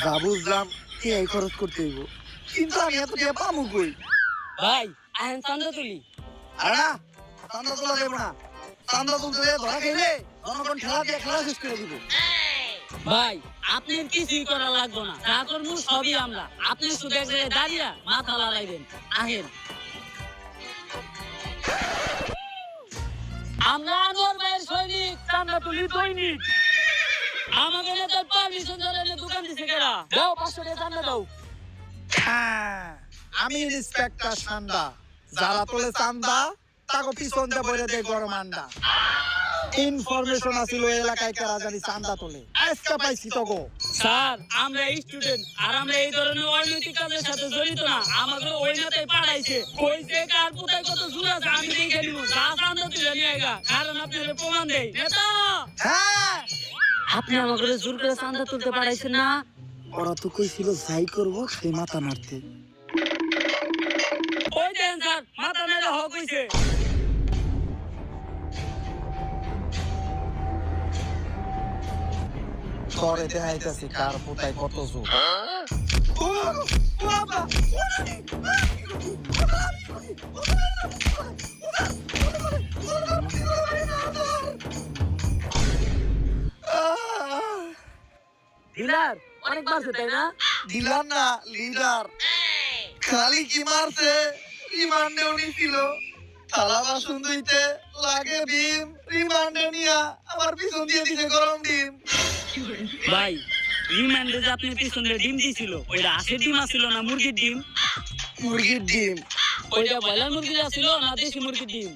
যা বুঝলাম এই খরচ করতে হইব, কিন্তু আমি এত টাকা পামু কই? ভাই আহেন চান্দা তুলি। আরে না, চান্দা তোলা দেবো না। চান্দা তুলতে গিয়ে ধরা খেলে জনগণ ঠেলা দিয়ে খেলা শেষ করে দিব। ভাই আপনার কিছুই করা লাগবে না, যা করবো সবই আমরা। আপনি শুধু এক জায়গায় দাঁড়িয়ে মাথা লড়াইবেন। আহেন, আমরা আনোয়ার ভাইয়ের সৈনিক, চান্দা তুলি দৈনিক। আমাকে নেতার পারমিশন ছাড়া এনে দোকান দিছে কেরা? দাও 500 টাকা চান্দা দাও। হ্যাঁ, আমি ইন্সপেক্টর সান্দা। যারা তোলে চান্দা তাকে পিছন দিয়ে বলে দেয় গরম আন্ডা। ইনফরমেশন আছিল এলাকায় কারা জানি চান্দা তোলে, আজকে পাইছি তো গো। স্যার আমরা স্টুডেন্ট, আর আমরা এই ধরনের অনৈতিক কাজের সাথে জড়িত না। আমাদের ওই নেতাই পাঠাইছে, কইছে কার কোথায় কত জোর আছে আমি দেখে নিব। যা চান্দা তুলে নিয়ে আইগা, কারণ আপনার প্রমাণ দেই। নেতা হ্যাঁ, আপনি আমাকে জোর করে চান্দা তুলতে পারাইছেন না? ওরা তো কইছিল যাই করবো সেই মাথা মারতে। ওই দেন স্যার, মাথা মেরে হক হইছে। পরে দেখাইতেছি কার কোথায় কত জোর। ডিলার অনেক মারছে তাই না? দিলাম না লিডার, খালি কি মারছে রিমান্ডেও নিছিল। থালা বাসন ধুইতে লাগে ডিম, রিমান্ডে নিয়া আমার পিছন দিয়ে দিছে গরম ডিম। ভাই রিমান্ডে যে আপনি পিছনে ডিম দিছিল, ওইটা আশের ডিম আছিল না মুরগির ডিম? মুরগির ডিম, ওইটা ব্রয়লার মুরগি আছিল না দেশি মুরগির ডিম?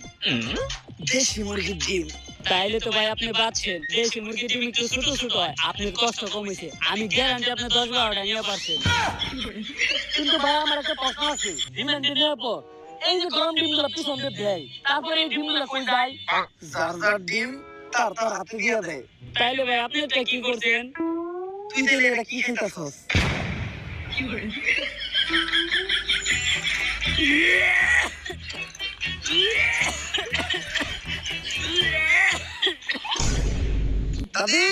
দেশি মুরগির ডিম। তাইলে তো ভাই আপনি বাঁচছেন। দেশি মুরগির ডিম একটু ছোট ছোট হয়, আপনার কষ্ট কমেছে। আমি গ্যারান্টি আপনি 10-12টা নিয়ে পারছেন। কিন্তু ভাই আমার একটা প্রশ্ন আছে, রিমান্ডে নেওয়ার পর এই যে গরম ডিমগুলো পিছন দিয়ে দেয়, তারপরে এই ডিমগুলো কই যায়? যার যার ডিম তার তার হাতে দিয়ে দেয়। তাইলে ভাই আপনি এটা কি করছেন? তুই তাহলে এটা কি খাইতাছস? দাদি